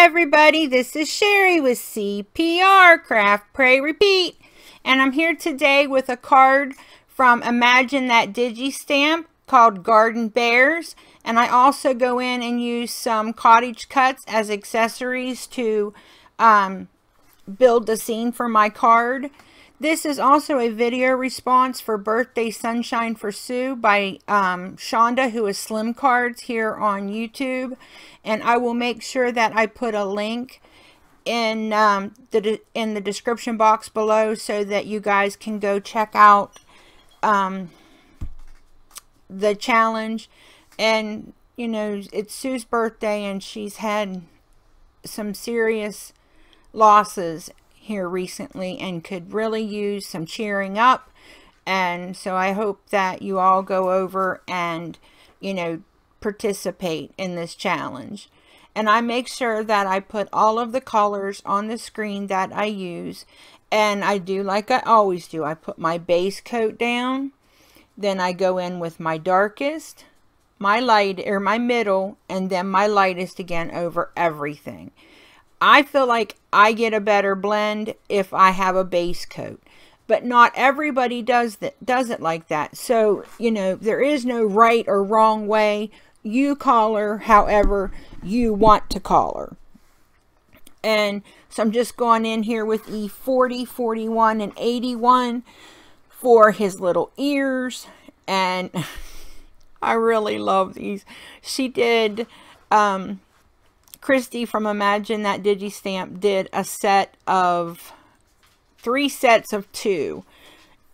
everybody, this is Sherry with CPR, Craft, Pray, Repeat. And I'm here today with a card from Imagine That Digi-Stamp called Garden Bears. And I also go in and use some CottageCutz as accessories to build the scene for my card. This is also a video response for Birthday Sunshine for Sue by Shonda, who is Slim Cards here on YouTube. And I will make sure that I put a link in the description box below so that you guys can go check out the challenge. And, you know, it's Sue's birthday and she's had some serious losses here recently and could really use some cheering up. And so I hope that you all go over and, you know, participate in this challenge. And I make sure that I put all of the colors on the screen that I use, and I do like I always do. I put my base coat down, then I go in with my darkest, my light, or my middle, and then my lightest again over everything. I feel like I get a better blend if I have a base coat, but not everybody does it like that. So, you know, there is no right or wrong way. You color however you want to color. And so I'm just going in here with E40, 41, and 81 for his little ears. And I really love these. She did, Christy from Imagine That Digi-Stamp did a set of 3 sets of 2.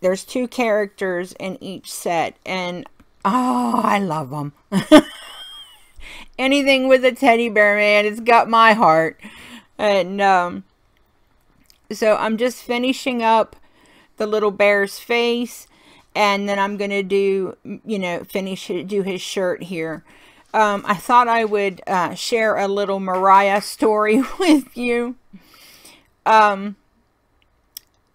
There's 2 characters in each set, and oh, I love them. Anything with a teddy bear, man, it's got my heart. And so I'm just finishing up the little bear's face, and then I'm gonna do, you know, do his shirt here. I thought I would share a little Mariah story with you.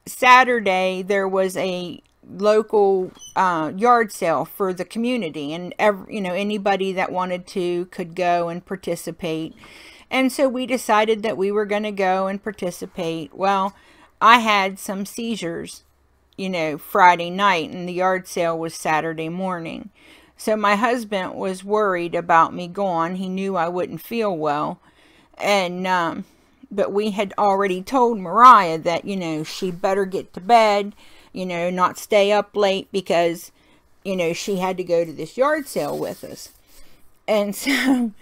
Saturday there was a local yard sale for the community, and you know, anybody that wanted to could go and participate. And so we decided that we were going to go and participate. Well, I had some seizures, you know, Friday night, and the yard sale was Saturday morning. So my husband was worried about me going. He knew I wouldn't feel well. And but we had already told Mariah that, you know, she better get to bed, you know, not stay up late, because, you know, she had to go to this yard sale with us. And so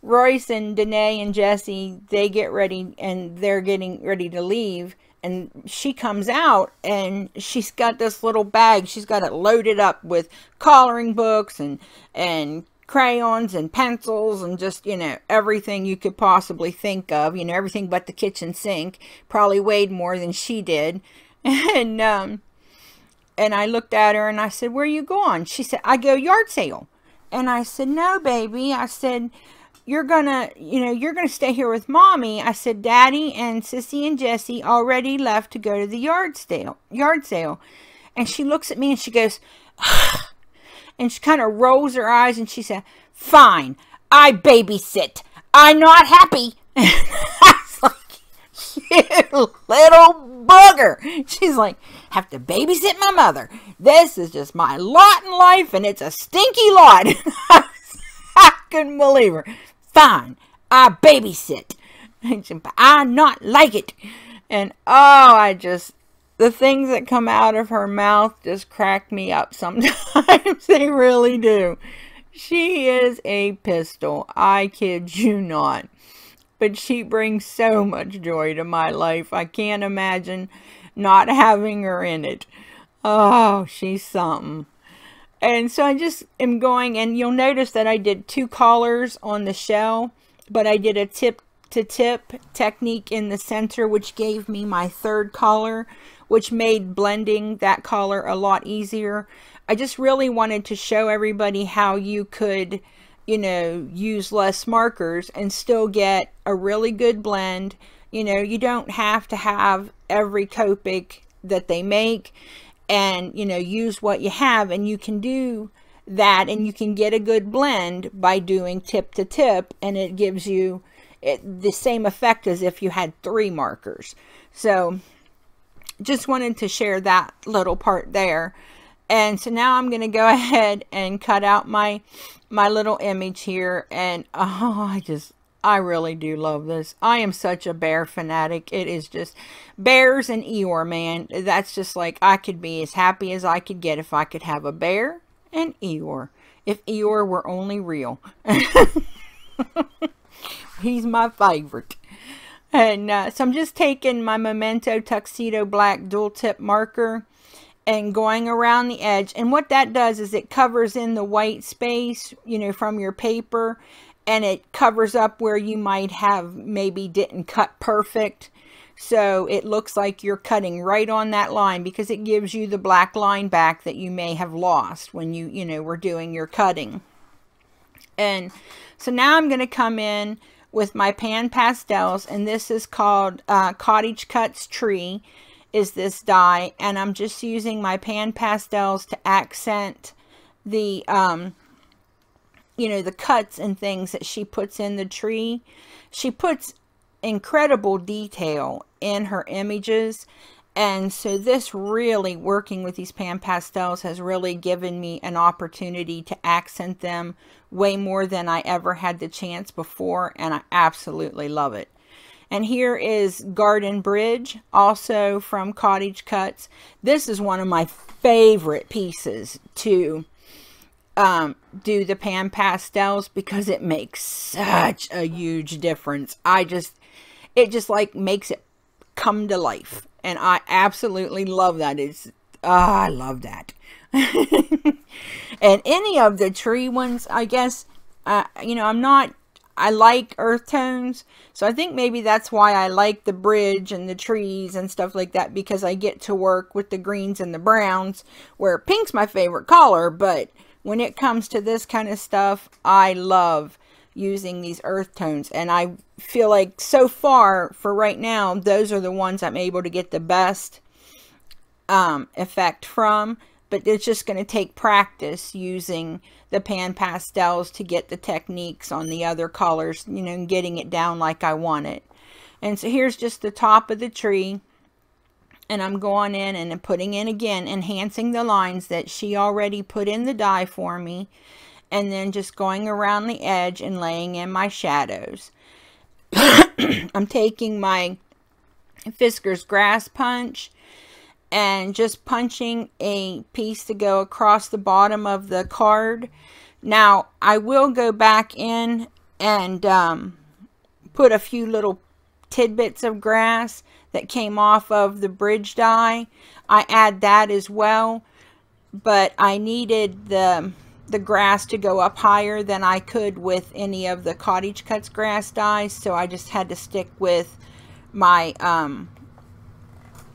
Royce and Danae and Jesse, they get ready, and they're getting ready to leave. And she comes out, and she's got this little bag. She's got it loaded up with coloring books and crayons and pencils and just, you know, everything you could possibly think of. You know, everything but the kitchen sink. Probably weighed more than she did. And I looked at her and I said, "Where are you going?" She said, "I go yard sale." And I said, "No, baby." I said, you're gonna stay here with Mommy." I said, "Daddy and Sissy and Jesse already left to go to the yard sale. And she looks at me and she goes, and she kind of rolls her eyes and she said, "Fine, I babysit. I'm not happy." I was like, "You little bugger." She's like, "Have to babysit my mother. This is just my lot in life, and it's a stinky lot." I couldn't believe her. "Fine, I babysit. But I not like it." And oh, the things that come out of her mouth just crack me up sometimes. They really do. She is a pistol. I kid you not. But she brings so much joy to my life. I can't imagine not having her in it. Oh, she's something. And so I just am going, and you'll notice that I did 2 collars on the shell, but I did a tip to tip technique in the center, which gave me my 3rd collar, which made blending that collar a lot easier. I just really wanted to show everybody how you could, you know, use less markers and still get a really good blend. You know, you don't have to have every Copic that they make, and, you know, use what you have, and you can do that, and you can get a good blend by doing tip to tip, and it gives you the same effect as if you had 3 markers. So just wanted to share that little part there. And so now I'm going to go ahead and cut out my little image here. And oh, I really do love this. I am such a bear fanatic. It is just bears and Eeyore, man. That's just like, I could be as happy as I could get if I could have a bear and Eeyore. If Eeyore were only real. He's my favorite. And so I'm just taking my Memento Tuxedo Black Dual Tip Marker and going around the edge. And what that does is it covers in the white space, you know, from your paper. And it covers up where you might have maybe didn't cut perfect. So it looks like you're cutting right on that line, because it gives you the black line back that you may have lost when you know, were doing your cutting. And so now I'm going to come in with my pan pastels, and this is called CottageCutz Tree is this die, and I'm just using my pan pastels to accent the you know, the cuts and things that she puts in the tree. She puts incredible detail in her images, and so this really, working with these pan pastels, has really given me an opportunity to accent them way more than I ever had the chance before, and I absolutely love it. And here is Garden Bridge, also from CottageCutz. This is one of my favorite pieces to do the pan pastels, because it makes such a huge difference. It just like makes it come to life, and I absolutely love that. I love that. And any of the tree ones, I guess, you know, I like earth tones, so I think maybe that's why I like the bridge and the trees and stuff like that, because I get to work with the greens and the browns, where pink's my favorite color. But when it comes to this kind of stuff, I love using these earth tones, and I feel like so far, for right now, those are the ones I'm able to get the best effect from. But it's just going to take practice using the pan pastels to get the techniques on the other colors, you know, and getting it down like I want it. And so here's just the top of the tree. And I'm going in and putting in again, enhancing the lines that she already put in the die for me. And then just going around the edge and laying in my shadows. I'm taking my FISKARS Grass Punch and just punching a piece to go across the bottom of the card. Now, I will go back in and put a few little tidbits of grass that came off of the bridge die. I add that as well, but I needed the grass to go up higher than I could with any of the CottageCutz grass dies, so I just had to stick with my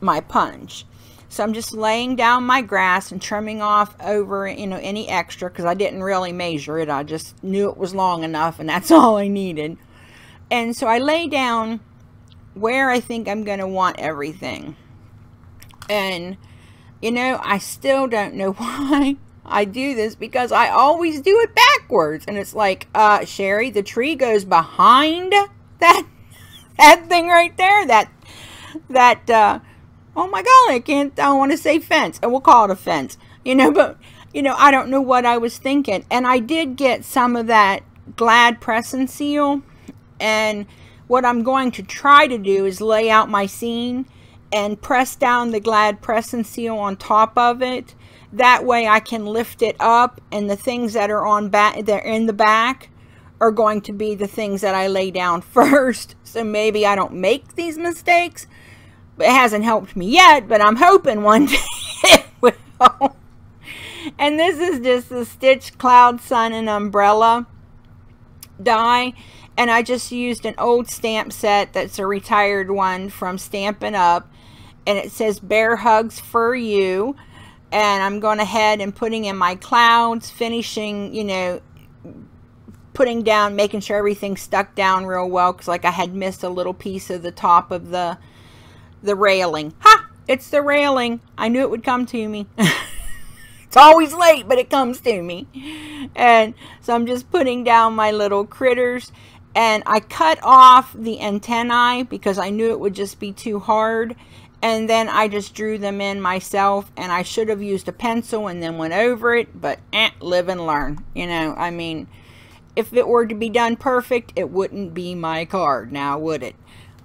my punch. So I'm just laying down my grass and trimming off over, you know, any extra, because I didn't really measure it. I just knew it was long enough, and that's all I needed. And so I lay down where I think I'm going to want everything. And, you know, I still don't know why I do this, because I always do it backwards. And it's like, Sherry, the tree goes behind that thing right there. Oh my golly, I don't want to say fence. And we'll call it a fence. You know, but, you know, I don't know what I was thinking. And I did get some of that Glad Press and Seal. And what I'm going to try to do is lay out my scene and press down the Glad Press and Seal on top of it. That way I can lift it up, and the things that are on back, they're in the back, are going to be the things that I lay down first. So maybe I don't make these mistakes. It hasn't helped me yet, but I'm hoping one day it will. And this is just the Stitch Cloud, Sun, and Umbrella die. And I just used an old stamp set that's a retired one from Stampin' Up. And it says Bear Hugs for You. And I'm going ahead and putting in my clouds, finishing, you know, putting down, making sure everything's stuck down real well. Because like I had missed a little piece of the top of the railing. Ha! It's the railing. I knew it would come to me. It's always late, but it comes to me. And so I'm just putting down my little critters. And I cut off the antennae because I knew it would just be too hard. And then I just drew them in myself, and I should have used a pencil and then went over it, but live and learn. You know, I mean, if it were to be done perfect, it wouldn't be my card now, would it?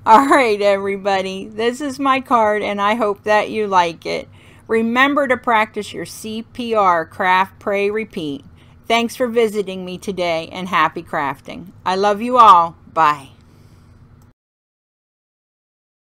All right, everybody, this is my card, and I hope that you like it. Remember to practice your CPR, craft, pray, repeat. Thanks for visiting me today, and happy crafting. I love you all. Bye.